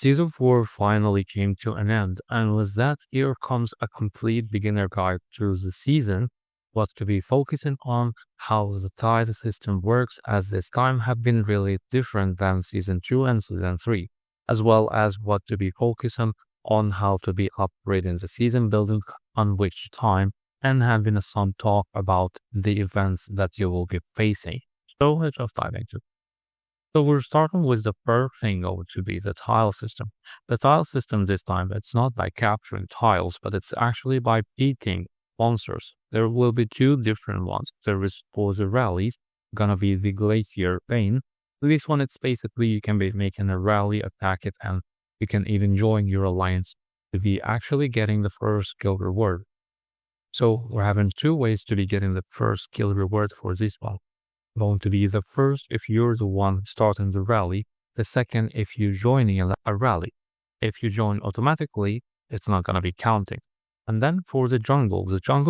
Season 4 finally came to an end, and with that, here comes a complete beginner guide through the season, what to be focusing on, how the tide system works, as this time have been really different than Season 2 and Season 3, as well as what to be focusing on how to be upgrading the season building on which time, and having some talk about the events that you will be facing. So let's just dive into it. So we're starting with the first thing going to be the tile system. The tile system this time, it's not by capturing tiles, but it's actually by beating monsters. There will be two different ones. There is for the rallies, gonna be the glacier vein. This one, it's basically you can be making a rally, attack it, and you can even join your alliance to be actually getting the first skill reward. So we're having two ways to be getting the first skill reward for this one. Going to be the first if you're the one starting the rally, the second if you're joining a rally. If you join automatically, it's not going to be counting. And then for the jungle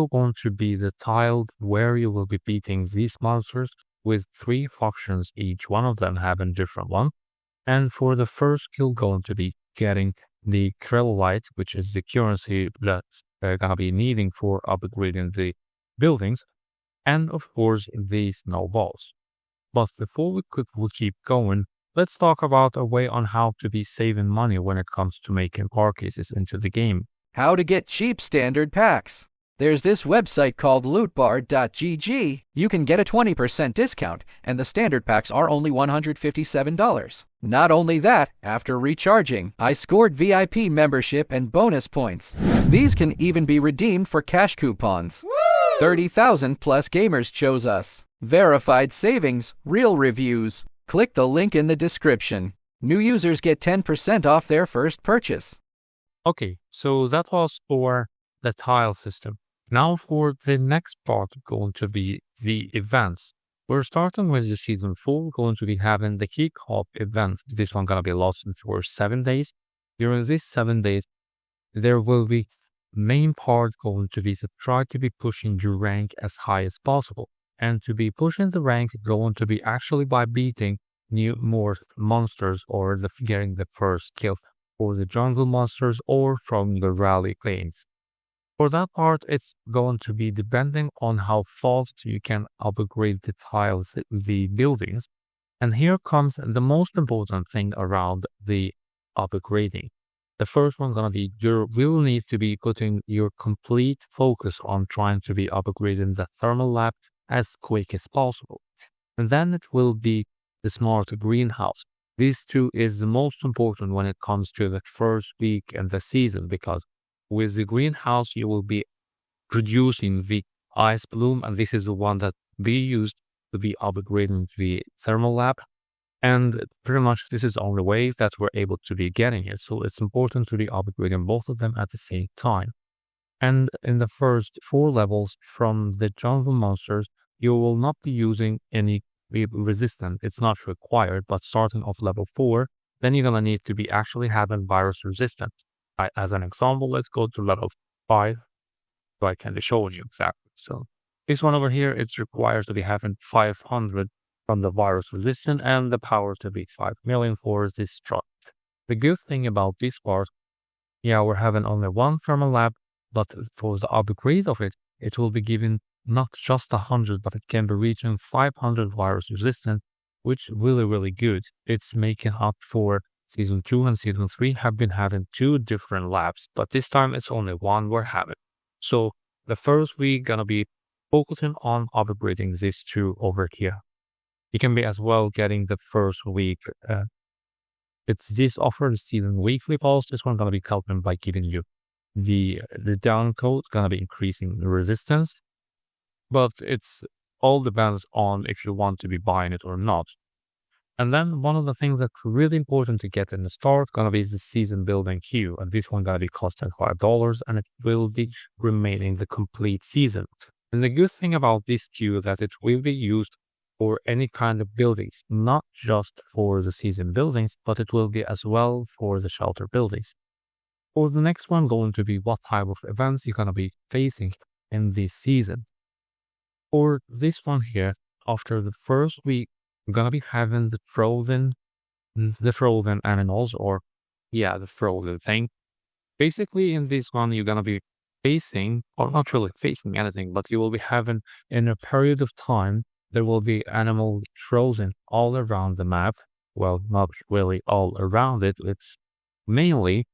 going to be the tile where you will be beating these monsters with 3 factions, each one of them having different one. And for the first skill going to be getting the krillite, which is the currency that's going to be needing for upgrading the buildings, and of course the snowballs. But before we keep going, let's talk about a way on how to be saving money when it comes to making purchases into the game. How to get cheap standard packs. There's this website called lootbar.gg. You can get a 20% discount, and the standard packs are only $157. Not only that, after recharging, I scored VIP membership and bonus points. These can even be redeemed for cash coupons. 30,000 plus gamers chose us. Verified savings, real reviews. Click the link in the description. New users get 10% off their first purchase. Okay, so that was for the tile system. Now for the next part going to be the events. We're starting with the Season 4, going to be having the kickoff event. This one gonna be lasting for 7 days. During these 7 days, there will be main part going to be to try to be pushing your rank as high as possible. And to be pushing the rank going to be actually by beating more monsters or getting the first kill for the jungle monsters or from the rally lanes. For that part, it's going to be depending on how fast you can upgrade the tiles, the buildings. And here comes the most important thing around the upgrading. The first one gonna be you will need to be putting your complete focus on trying to be upgrading the thermal lab as quick as possible. And then it will be the smart greenhouse. These two is the most important when it comes to the first week in the season, because with the greenhouse you will be producing the ice bloom, and this is the one that we used to be upgrading the thermal lab. And pretty much this is the only way that we're able to be getting it. So it's important to be upgrading both of them at the same time. And in the first 4 levels from the jungle monsters, you will not be using any resistant. It's not required, but starting off level 4, then you're gonna need to be actually having virus resistant. As an example, let's go to level 5, so I can show you exactly. So this one over here, it's required to be having 500 from the virus resistant and the power to be 5 million for this truck. The good thing about this part, yeah, we're having only one thermal lab, but for the upgrade of it, it will be given not just 100, but it can be reaching 500 virus resistant, which really good. It's making up for Season 2 and Season 3 have been having 2 different labs, but this time it's only one we're having. So the first week gonna be focusing on upgrading these 2 over here. You can be as well getting the first week. It's this offer, the Season weekly pulse. This one gonna be helping by giving you the down code, gonna be increasing the resistance, but it's all depends on if you want to be buying it or not. And then one of the things that's really important to get in the start gonna be the season building queue, and this one gonna be costing $5, and it will be remaining the complete season. And the good thing about this queue is that it will be used for any kind of buildings, not just for the season buildings, but it will be as well for the shelter buildings. For the next one going to be what type of events you're gonna be facing in this season. For this one here, after the first week, we're gonna be having the frozen animals or yeah, the frozen thing. Basically, in this one, you're gonna be facing, or not really facing anything, but you will be having in a period of time, there will be animal frozen all around the map. Well, not really all around it. It's mainly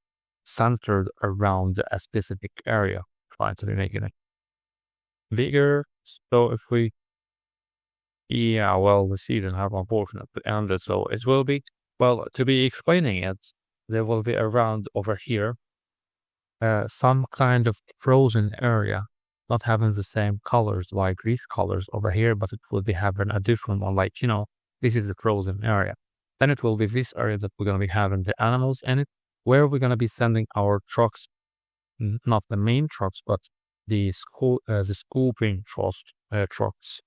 centered around a specific area, trying to make it bigger. So if we, yeah, well, the season have unfortunately ended, so it will be, well, to be explaining it, there will be around over here some kind of frozen area, not having the same colors like these colors over here, but it will be having a different one. Like, this is the frozen area. Then it will be this area that we're going to be having the animals in it, where we're going to be sending our trucks, not the main trucks, but the scooping trucks.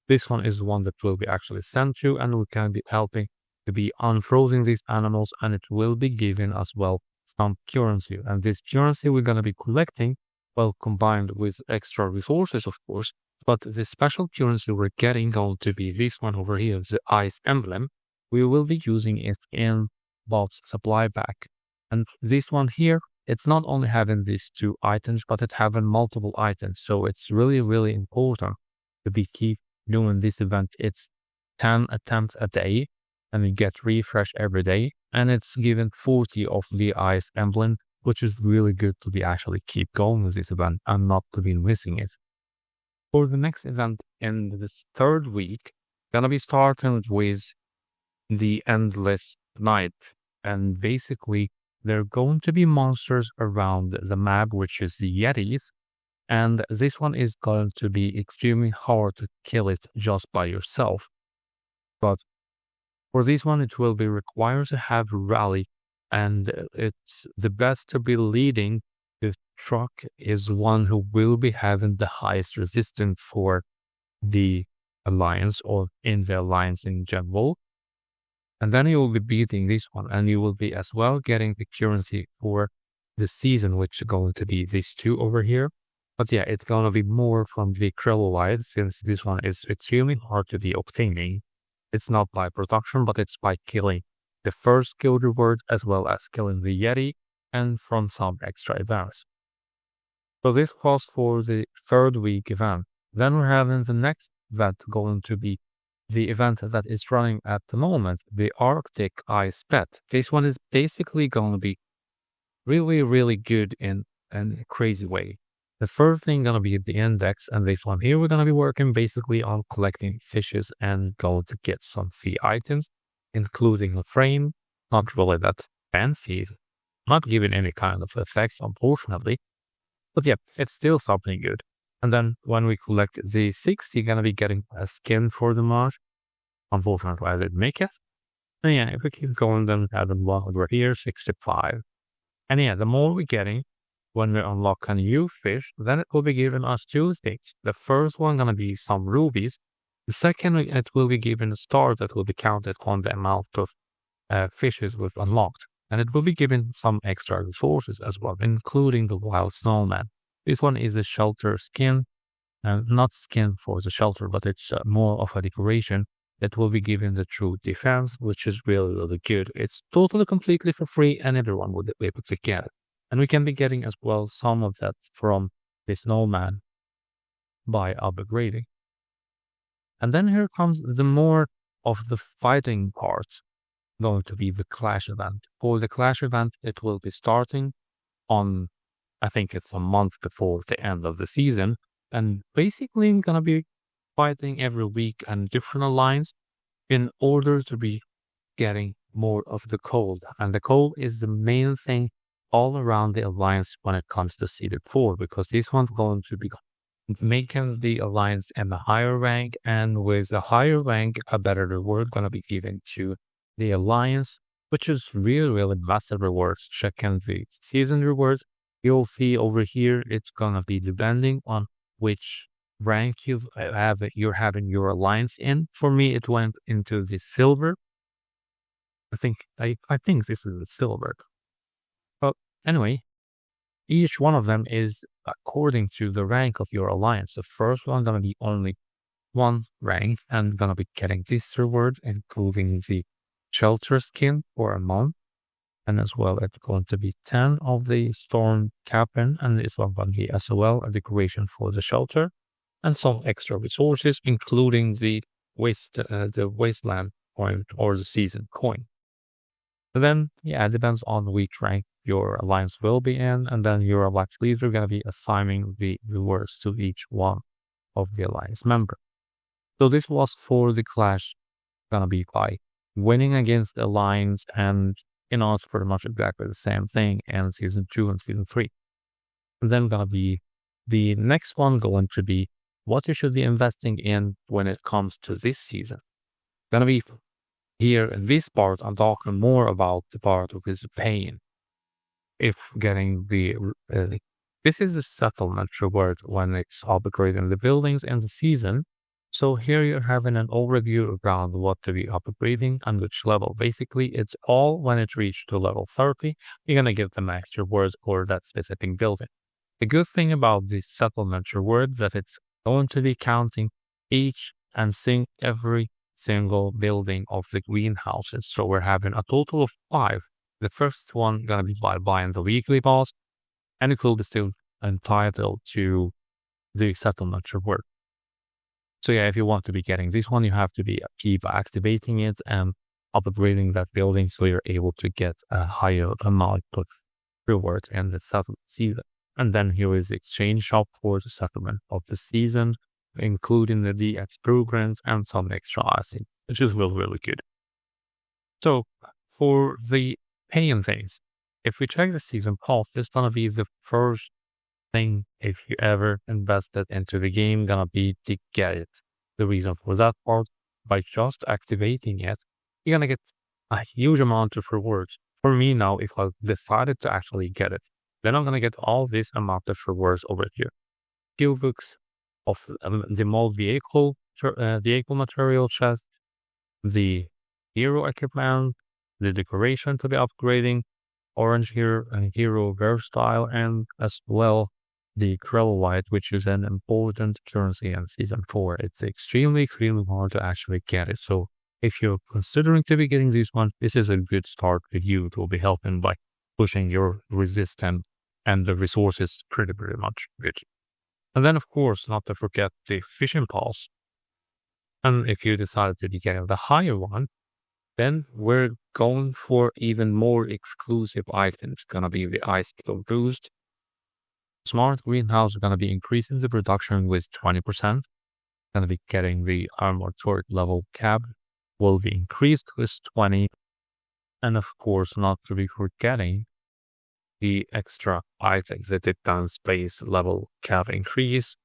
This one is the one that will be actually sent to, and we can be helping to be unfrozen these animals, and it will be giving as well some currency. And this currency we're going to be collecting, well, combined with extra resources, of course. But the special currency we're getting going to be this one over here, the ice emblem. We will be using it in Bob's supply bag. And this one here, it's not only having these two items, but it's having multiple items. So it's really, really important to be keep doing this event. It's 10 attempts a day, and you get refresh every day. And it's given 40 of the ice emblem, which is really good to be actually keep going with this event and not to be missing it. For the next event in this third week, gonna be starting with the endless night. And basically, there are going to be monsters around the map, which is the Yetis. And this one is going to be extremely hard to kill it just by yourself. But for this one, it will be required to have rally, and it's the best to be leading. The truck is one who will be having the highest resistance for the alliance or in the alliance in general. And then you will be beating this one, and you will be as well getting the currency for the season, which is going to be these two over here. But yeah, it's going to be more from the Krillolite, since this one is extremely hard to be obtaining. It's not by production, but it's by killing the first kill reward as well as killing the Yeti and from some extra events. So this was for the third week event. Then we're having the next event going to be the event that is running at the moment, the Arctic Ice Pet. This one is basically going to be really, really good in a crazy way. The first thing going to be the index, and this one here we're going to be working basically on collecting fishes and going to get some free items, including a frame. Not really that fancy, not giving any kind of effects, unfortunately. But yeah, it's still something good. And then when we collect the 6, you're going to be getting a skin for the moth. Unfortunately, I didn't make it. And yeah, if we keep going, then we have one over here, 65. And yeah, the more we're getting, when we unlock a new fish, then it will be giving us 2 things. The first one going to be some rubies. The second, it will be given a star that will be counted on the amount of fishes we've unlocked. And it will be given some extra resources as well, including the wild snowman. This one is a shelter skin, not skin for the shelter, but it's more of a decoration that will be given the true defense, which is really, really good. It's totally completely for free, and everyone will be able to get it. And we can be getting as well some of that from the snowman by upgrading. And then here comes the more of the fighting part, going to be the clash event. For the clash event, it will be starting on, I think it's a month before the end of the season, and basically I'm gonna be fighting every week and different alliance in order to be getting more of the cold. And the cold is the main thing all around the alliance when it comes to Season 4, because this one's going to be making the alliance in the higher rank, and with a higher rank, a better reward gonna be given to the alliance, which is really, really massive rewards. Check in the season rewards. You'll see over here, it's gonna be depending on which rank you're having your alliance in. For me, it went into the silver. I think this is the silver. But anyway, each one of them is according to the rank of your alliance. The first one gonna be only 1 rank and gonna be getting this reward, including the shelter skin for a month. and as well it's going to be 10 of the storm cabin, and it's going to be as well a decoration for the shelter, and some extra resources, including the wasteland point or the season coin. But then, yeah, it depends on which rank your alliance will be in, and then your alliance leader going to be assigning the rewards to each one of the alliance member. So this was for the clash, gonna be by winning against the alliance, and it's pretty much exactly the same thing in season 2 and season 3. And then gonna be the next one going to be what you should be investing in when it comes to this season. Gonna be here in this part, I'm talking more about the part of his pain. If getting this is a settlement reward when it's upgrading the buildings in the season. So here you're having an overview around what to be upgrading and which level. Basically, it's all when it reaches to level 30, you're going to get the max rewards for that specific building. The good thing about this settlement reward that it's going to be counting each and every single building of the greenhouses. So we're having a total of 5. The first one going to be by buying the weekly pass, and it will be still entitled to the settlement reward. So yeah, if you want to be getting this one, you have to be keep activating it and upgrading that building so you're able to get a higher amount of reward in the settlement season. And then here is the exchange shop for the settlement of the season, including the DX programs and some extra assets, which is really, really good. So for the paying things, if we check the season pass, it's gonna be the first thing if you ever invested into the game, gonna be to get it. The reason for that part, by just activating it, you're gonna get a huge amount of rewards. For me now, if I decided to actually get it, then I'm gonna get all this amount of rewards over here. Skill books of the mold vehicle material chest, the hero equipment, the decoration to be upgrading, orange hero hairstyle, and as well the Krell White, which is an important currency in season 4. It's extremely hard to actually get it. So if you're considering to be getting this one, this is a good start with you. It will be helping by pushing your resistance and the resources pretty much good. And then of course, not to forget the fishing pass. And if you decide to be getting the higher one, then we're going for even more exclusive items. Gonna be the ice flow boost. Smart greenhouse is gonna be increasing the production with 20%. Gonna be getting the armored turret level cap will be increased with 20. And of course, not to be forgetting the extra items that it done space level cap increase,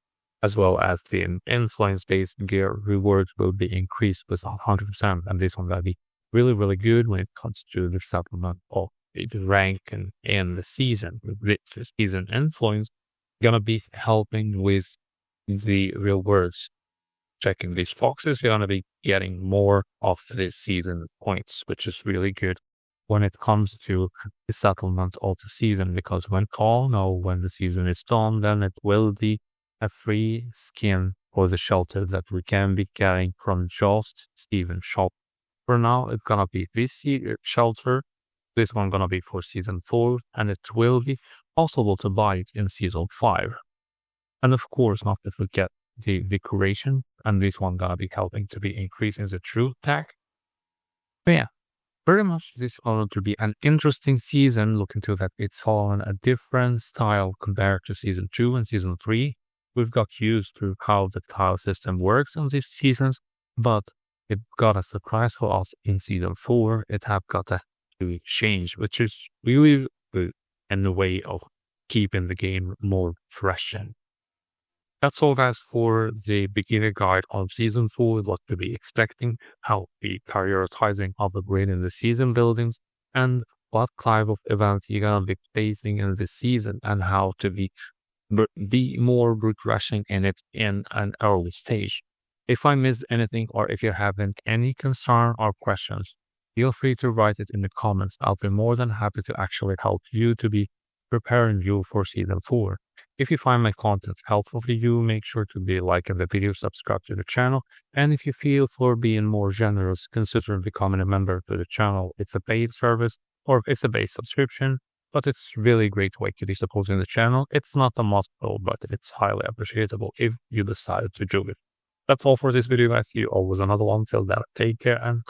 as well as the influence-based gear rewards will be increased with 100%. And this one gonna be really good when it comes to the supplement of the rank and the season. With the season influence, gonna be helping with the rewards. Checking these boxes, you're gonna be getting more of the season points, which is really good when it comes to the settlement of the season, because when the season is done, then it will be a free skin for the shelter that we can be getting from just Steven shop. For now, it's gonna be this shelter. This one gonna be for season 4, and it will be possible to buy it in season 5. And of course, not to forget the decoration, and this one gonna be helping to be increasing the true tag. But yeah, very much this is going to be an interesting season. Looking to that, it's following a different style compared to season 2 and season 3. We've got used to how the tile system works on these seasons, but it got a surprise for us in season 4. It have got a change, which is really good in the way of keeping the game more fresh. That's all guys for the beginner guide on season 4, what to be expecting, how to be prioritizing upgrading the season buildings, and what type of events you're gonna be facing in this season, and how to be more progressing in it in an early stage. If I missed anything, or if you're having any concern or questions, feel free to write it in the comments. I'll be more than happy to actually help you to be preparing you for season 4. If you find my content helpful for you, make sure to be liking the video, subscribe to the channel, and if you feel for being more generous, consider becoming a member to the channel. It's a paid service, or it's a base subscription, but it's really great way to be supporting the channel. It's not a must though, but it's highly appreciable if you decide to do it. That's all for this video, guys. See you always another one. Till then, take care and